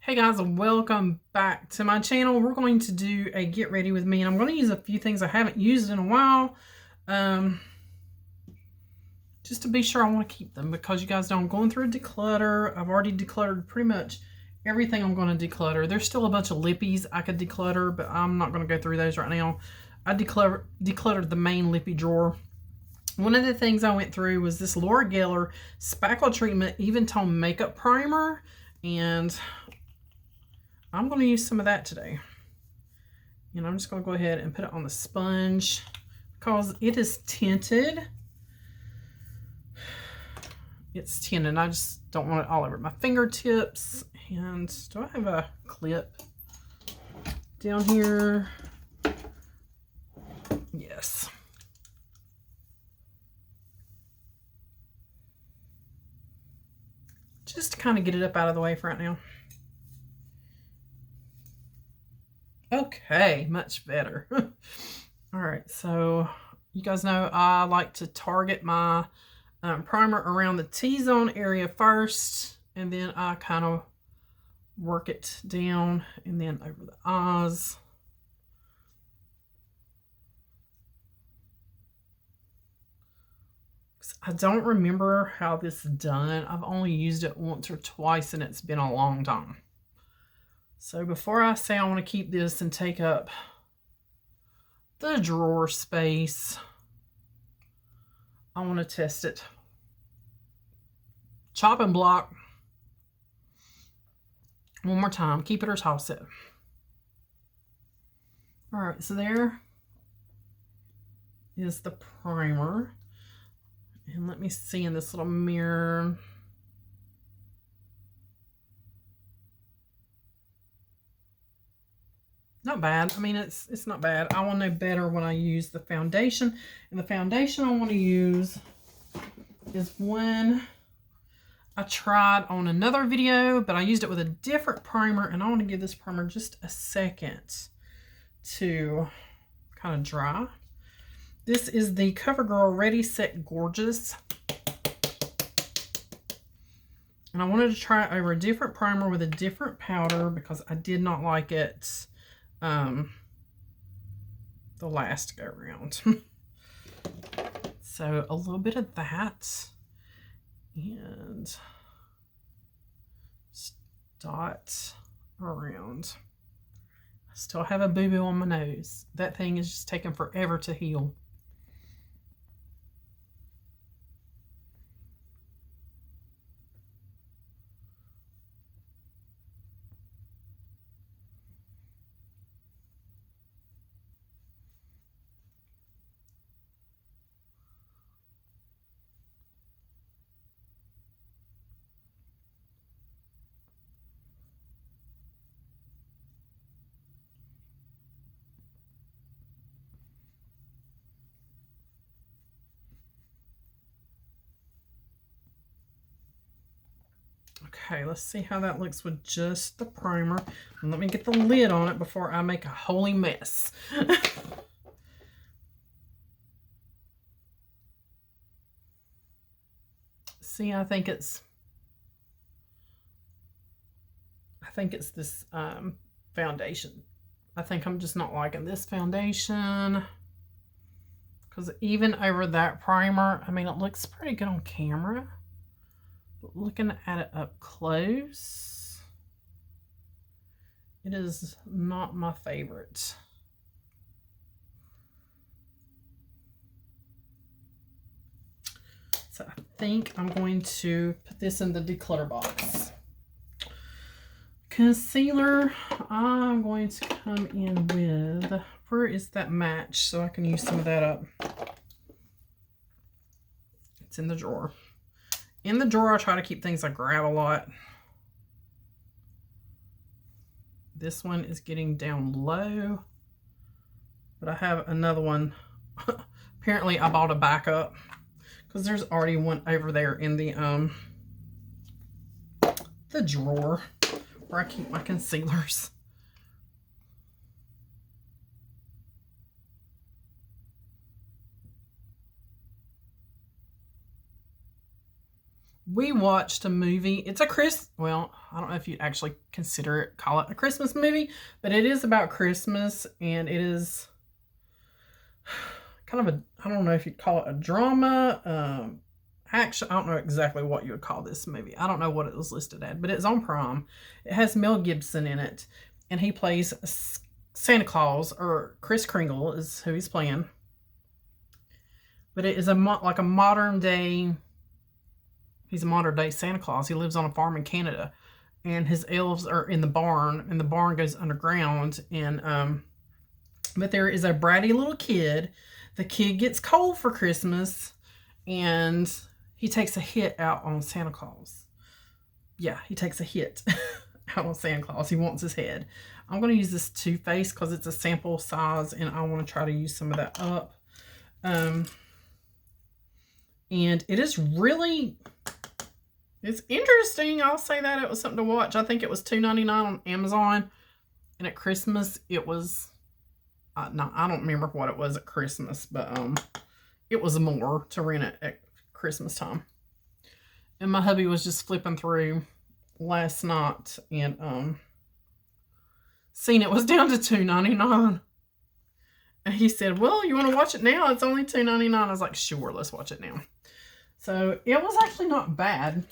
Hey guys, welcome back to my channel. We're going to do a get ready with me, and I'm going to use a few things I haven't used in a while, just to be sure I want to keep them, because you guys know I'm going through a declutter. I've already decluttered pretty much everything I'm going to declutter. There's still a bunch of lippies I could declutter, but I'm not going to go through those right now. I decluttered the main lippy drawer. One of the things I went through was this Laura Geller Spackle Treatment Even Tone Makeup Primer, and I'm going to use some of that today. And I'm just going to go ahead and put it on the sponge because it is tinted. It's tinted. I just don't want it all over my fingertips. And do I have a clip down here? Yes. Just to kind of get it up out of the way for right now. Okay, much better. All right, so you guys know I like to target my primer around the T-zone area first, and then I kind of work it down and then over the eyes. I don't remember how this is done. I've only used it once or twice, and it's been a long time. So before I say I want to keep this and take up the drawer space, I want to test it. Chopping block. One more time. Keep it or toss it. All right, so there is the primer. And let me see in this little mirror. Not bad. I mean, it's not bad. I want to know better when I use the foundation. And the foundation I want to use is one I tried on another video, but I used it with a different primer, and I want to give this primer just a second to kind of dry. This is the CoverGirl Ready Set Gorgeous. And I wanted to try over a different primer with a different powder because I did not like it the last go around. So a little bit of that, and dot around. I still have a boo-boo on my nose. That thing is just taking forever to heal. Okay, let's see how that looks with just the primer. And let me get the lid on it before I make a holy mess. See, I think it's this foundation. I think I'm just not liking this foundation, because even over that primer, I mean, it looks pretty good on camera. But looking at it up close, it is not my favorite. So I think I'm going to put this in the declutter box. Concealer, I'm going to come in with, where is that match so I can use some of that up? It's in the drawer. In the drawer, I try to keep things I grab a lot. This one is getting down low, but I have another one. Apparently, I bought a backup because there's already one over there in the drawer where I keep my concealers. we watched a movie. It's well, I don't know if you'd actually call it a Christmas movie, but it is about Christmas, and it is kind of I don't know if you'd call it a drama, action. I don't know exactly what you would call this movie. I don't know what it was listed at, but it's on Prime. It has Mel Gibson in it, and he plays Santa Claus, or Kris Kringle is who he's playing. But it is like a modern day. He's a modern day Santa Claus. He lives on a farm in Canada, and his elves are in the barn, and the barn goes underground. And but there is a bratty little kid. The kid gets cold for Christmas, and he takes a hit out on Santa Claus. Yeah, he takes a hit out on Santa Claus. He wants his head. I'm going to use this Too Faced because it's a sample size, and I want to try to use some of that up. And it is really, it's interesting. I'll say that. It was something to watch. I think it was $2.99 on Amazon. And at Christmas, it was, no, I don't remember what it was at Christmas, but it was more to rent it at Christmas time. And my hubby was just flipping through last night and seen it was down to $2.99. And he said, well, you want to watch it now? It's only $2.99. I was like, sure, let's watch it now. So it was actually not bad.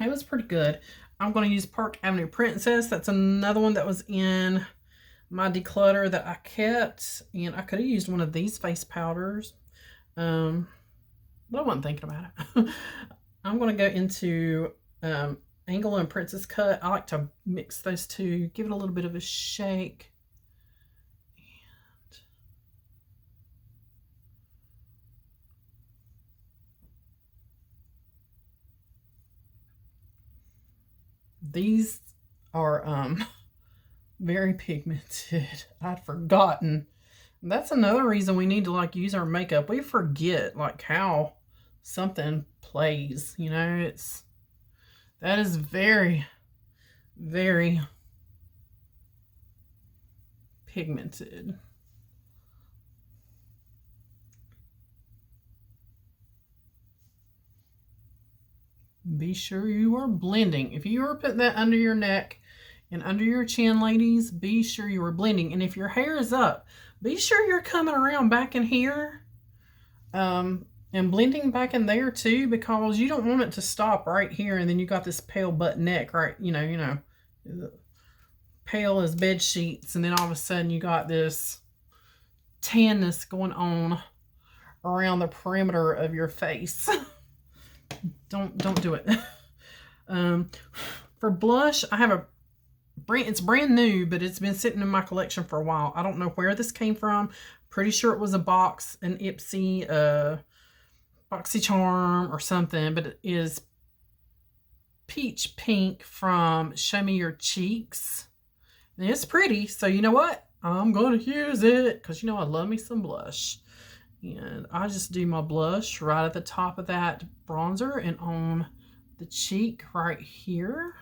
It was pretty good. I'm going to use Park Avenue Princess. That's another one that was in my declutter that I kept. And I could have used one of these face powders. But I wasn't thinking about it. I'm going to go into Angle and Princess Cut. I like to mix those two. Give it a little bit of a shake. These are very pigmented. I'd forgotten. That's another reason we need to like use our makeup. We forget like how something plays, you know. That is very, very pigmented. Be sure you are blending. If you are putting that under your neck and under your chin, ladies, be sure you are blending. And if your hair is up, be sure you're coming around back in here and blending back in there too, because you don't want it to stop right here and then you got this pale butt neck, right? You know, pale as bed sheets, and then all of a sudden you got this tanness going on around the perimeter of your face. Don't do it. For blush, I have it's brand new, but it's been sitting in my collection for a while. I don't know where this came from. Pretty sure it was an Ipsy, Boxycharm or something, but it is peach pink from Show Me Your Cheeks. And it's pretty, so you know what? I'm going to use it because you know I love me some blush. And I just do my blush right at the top of that bronzer and on the cheek right here.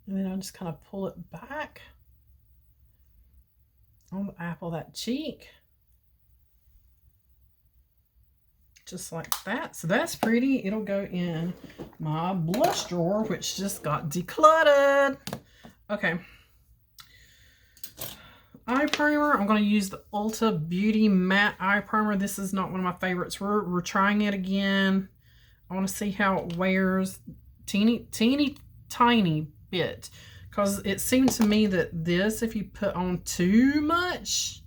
And then I just kind of pull it back on the apple of that cheek. Just like that. So that's pretty. It'll go in my blush drawer, which just got decluttered. Okay. Eye primer. I'm going to use the Ulta Beauty Matte Eye Primer. This is not one of my favorites. We're trying it again. I want to see how it wears. Teeny tiny bit. Because it seemed to me that this, if you put on too much,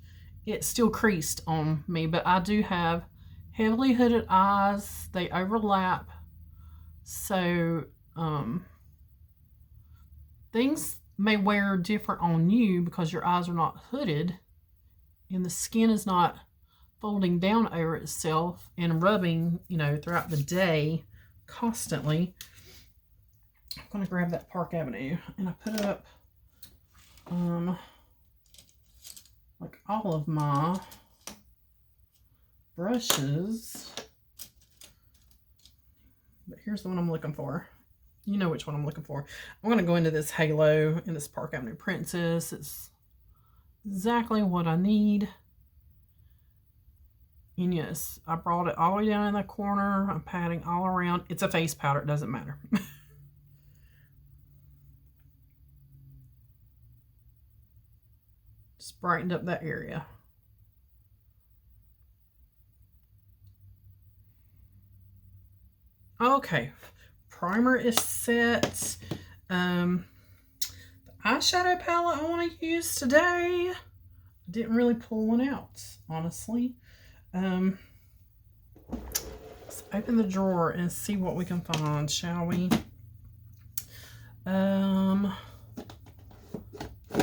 it still creased on me. But I do have heavily hooded eyes. They overlap. So, things may wear different on you because your eyes are not hooded and the skin is not folding down over itself and rubbing, you know, throughout the day constantly. I'm going to grab that Park Avenue and I put up like all of my brushes, but here's the one I'm looking for. You know which one I'm looking for. I'm going to go into this Halo in this Park Avenue Princess. It's exactly what I need. And yes, I brought it all the way down in the corner. I'm patting all around. It's a face powder. It doesn't matter. Just brightened up that area. Okay, primer is set. The eyeshadow palette I want to use today, I didn't really pull one out, honestly. Let's open the drawer and see what we can find, shall we?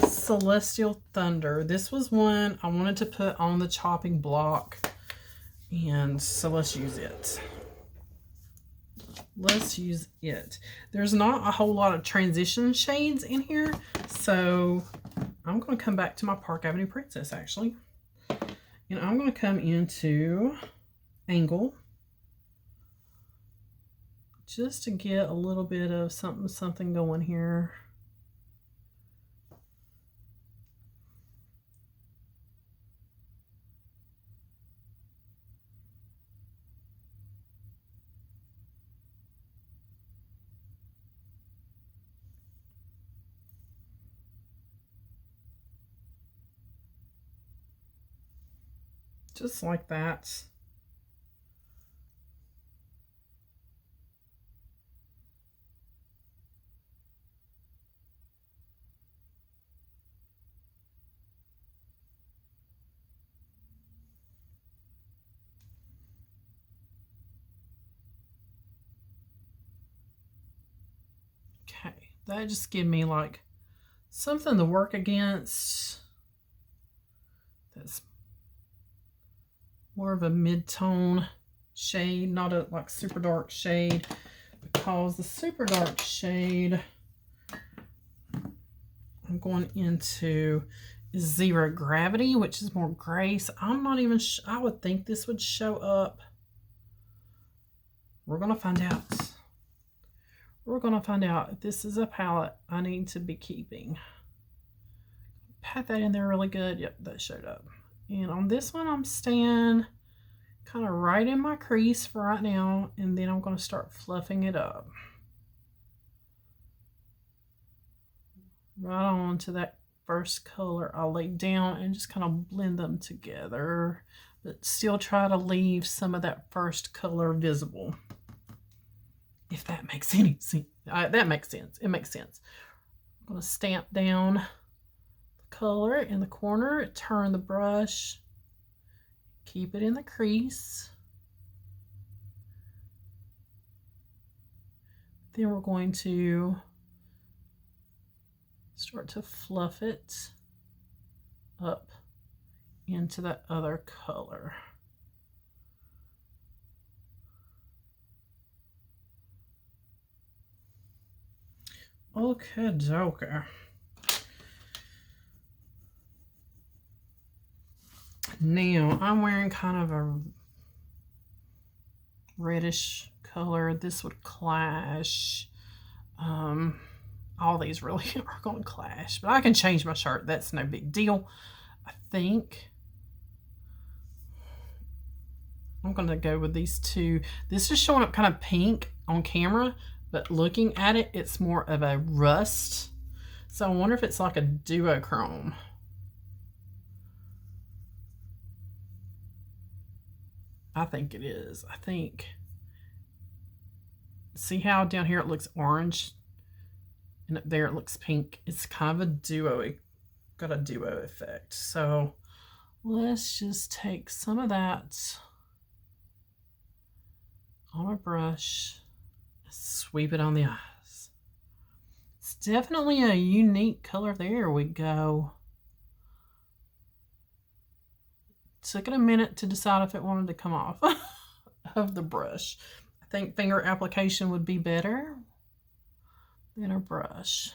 Celestial Thunder. This was one I wanted to put on the chopping block, and so let's use it. Let's use it. There's not a whole lot of transition shades in here, so I'm going to come back to my Park Avenue Princess, actually. And I'm going to come into Angle just to get a little bit of something going here. Just like that. Okay, that just give me like something to work against. That's more of a mid-tone shade, not a like super dark shade, because the super dark shade I'm going into is Zero Gravity, which is more gray. So I'm not even I would think this would show up. We're gonna find out. We're gonna find out if this is a palette I need to be keeping. Pat that in there really good. Yep, that showed up. And on this one, I'm staying kind of right in my crease for right now, and then I'm going to start fluffing it up. Right on to that first color I laid down and just kind of blend them together, but still try to leave some of that first color visible. If that makes any sense. That makes sense. It makes sense. I'm going to stamp down color in the corner, turn the brush, keep it in the crease. Then we're going to start to fluff it up into that other color. Okay, Joker. Now, I'm wearing kind of a reddish color. This would clash. All these really are going to clash, but I can change my shirt. That's no big deal. I think I'm going to go with these two. This is showing up kind of pink on camera, but looking at it, it's more of a rust. So I wonder if it's like a duochrome. I think it is. I think, see how down here it looks orange and up there it looks pink? It's kind of a duo, got a duo effect. So let's just take some of that on a brush, sweep it on the eyes. It's definitely a unique color. There we go. Took it a minute to decide if it wanted to come off of the brush. I think finger application would be better than a brush.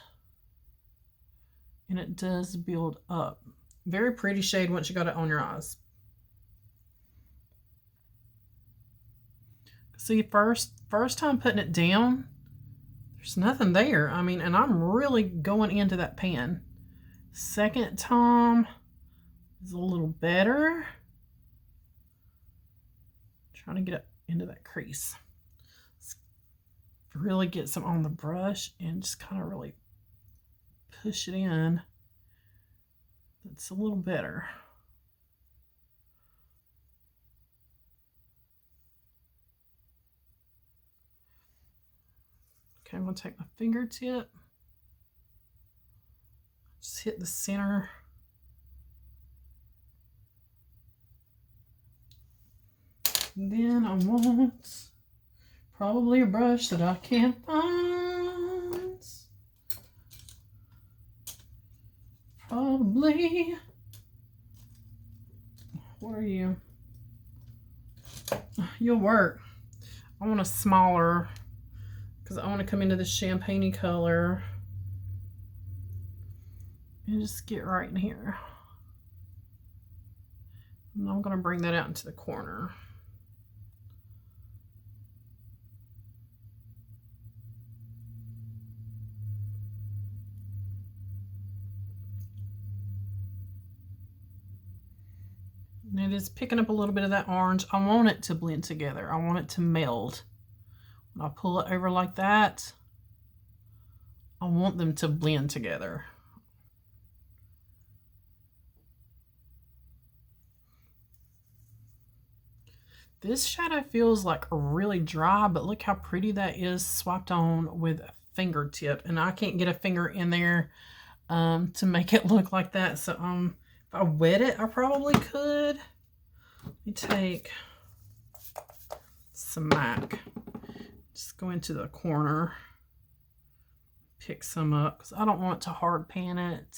And it does build up. Very pretty shade once you got it on your eyes. See, first time putting it down, there's nothing there. I mean, and I'm really going into that pan. Second time is a little better. Trying to get up into that crease. Really get some on the brush and just kind of really push it in. That's a little better. Okay, I'm going to take my fingertip. Just hit the center. And then I want probably a brush that I can't find. Probably. What are you? You'll work. I want a smaller because I want to come into this champagne-y color and just get right in here. And I'm going to bring that out into the corner. And it is picking up a little bit of that orange. I want it to blend together. I want it to meld. When I pull it over like that, I want them to blend together. This shadow feels like really dry, but look how pretty that is swiped on with a fingertip. And I can't get a finger in there to make it look like that. So if I wet it, I probably could. Let me take some MAC. Just go into the corner, pick some up because I don't want to hard pan it.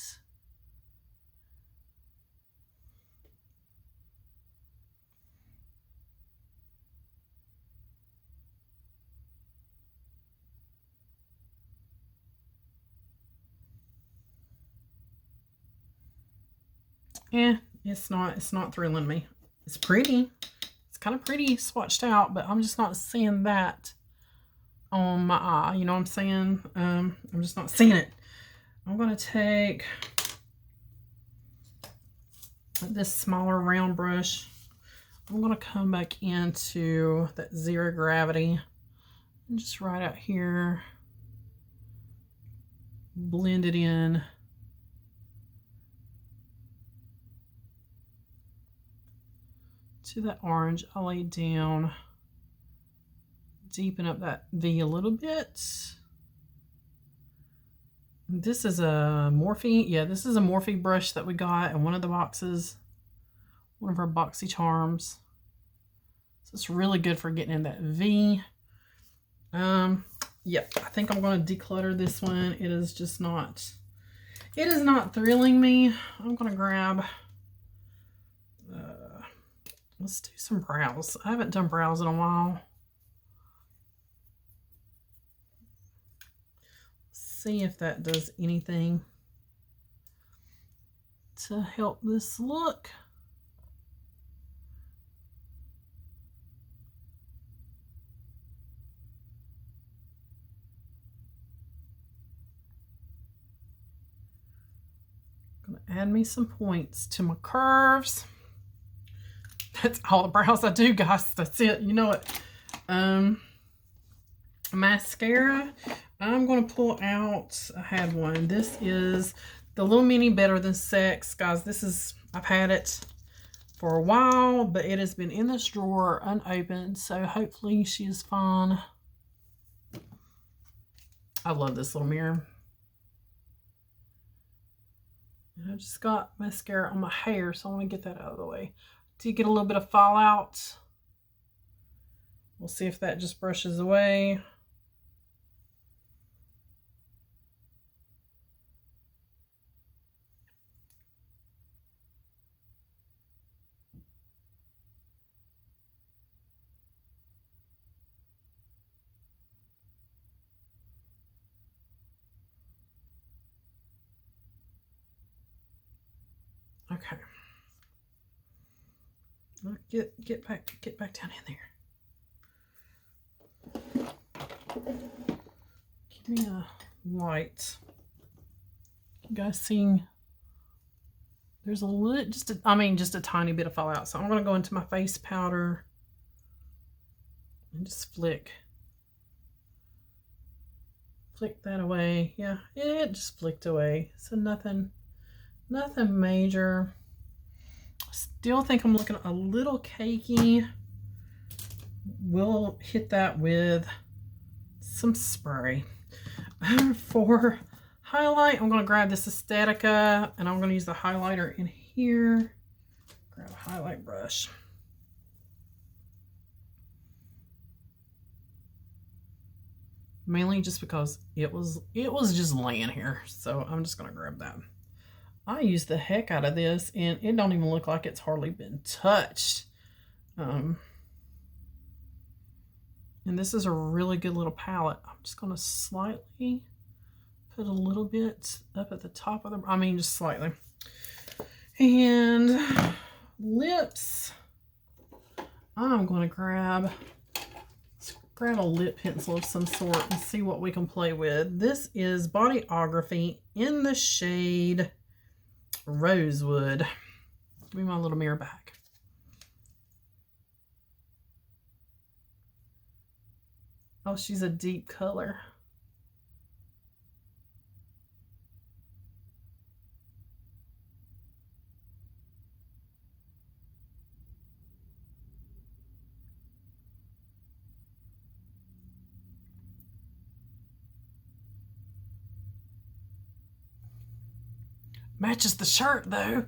It's not thrilling me. It's pretty. It's kind of pretty swatched out, but I'm just not seeing that on my eye. You know what I'm saying? I'm just not seeing it. I'm going to take this smaller round brush. I'm going to come back into that zero gravity and just right out here, blend it in. To that orange, I laid down, deepen up that V a little bit. This is a Morphe. Yeah, this is a Morphe brush that we got in one of the boxes, one of our Boxycharms. So it's really good for getting in that V. Yeah, I think I'm going to declutter this one. It is not thrilling me. I'm going to grab, let's do some brows. I haven't done brows in a while. See if that does anything to help this look. Gonna add me some points to my curves. That's all the brows I do, guys. That's it. You know it. Mascara. I'm going to pull out, I had one. This is the Little Mini Better Than Sex. Guys, I've had it for a while, but it has been in this drawer unopened, so hopefully she is fine. I love this little mirror. And I just got mascara on my hair, so I want to get that out of the way. To get a little bit of fallout. We'll see if that just brushes away. Okay. Get back down in there. Give me a light. You guys seeing? There's a little, just a tiny bit of fallout. So I'm gonna go into my face powder And just flick that away. Yeah, it just flicked away. So nothing major. Still think I'm looking a little cakey. We'll hit that with some spray. For highlight, I'm going to grab this Aesthetica, and I'm going to use the highlighter in here. Grab a highlight brush. Mainly just because it was just laying here, so I'm just going to grab that. I use the heck out of this, and it don't even look like it's hardly been touched. And this is a really good little palette. I'm just going to slightly put a little bit up at the top of the, just slightly. And lips, I'm going to grab a lip pencil of some sort and see what we can play with. This is Bodyography in the shade Rosewood. Give me my little mirror back. Oh, she's a deep color. Matches the shirt though.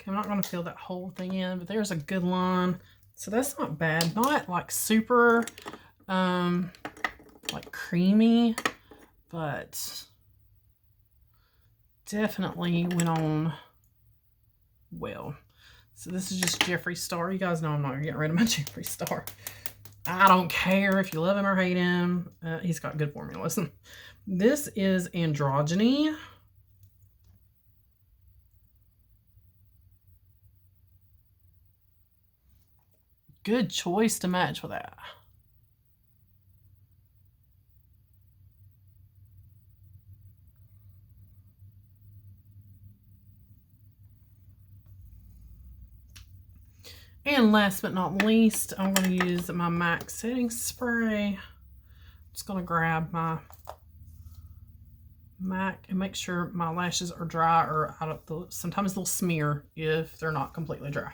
Okay, I'm not going to fill that whole thing in, but there's a good line. So that's not bad. Not like super like creamy, but definitely went on well. So this is just Jeffree Star. You guys know I'm not getting rid of my Jeffree Star. I don't care if you love him or hate him. He's got good formulas. This is Androgyny. Good choice to match with that. And last but not least, I'm going to use my MAC setting spray. I'm just going to grab my MAC and make sure my lashes are dry, or out of the, sometimes they'll smear if they're not completely dry.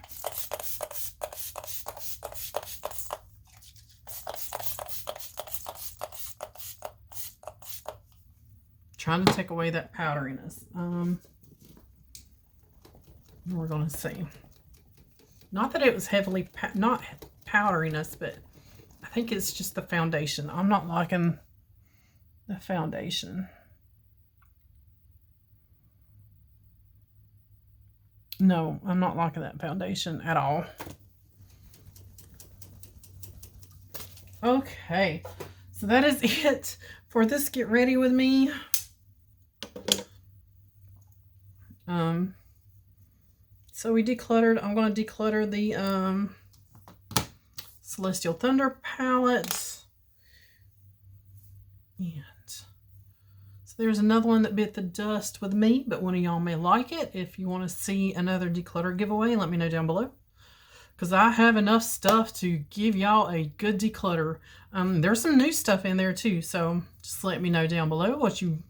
Trying to take away that powderiness. We're going to see. Not that it was heavily, not powderiness, but I think it's just the foundation. I'm not liking the foundation. No, I'm not liking that foundation at all. Okay, so that is it for this Get Ready With Me. So we decluttered. I'm going to declutter the Celestial Thunder palette. And so there's another one that bit the dust with me, but one of y'all may like it. If you want to see another declutter giveaway, let me know down below, because I have enough stuff to give y'all a good declutter. There's some new stuff in there too, so just let me know down below if you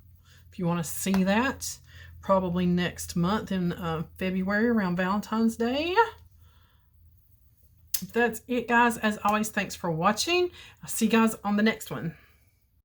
want to see that. Probably next month in February around Valentine's Day. That's it, guys. As always, thanks for watching. I'll see you guys on the next one.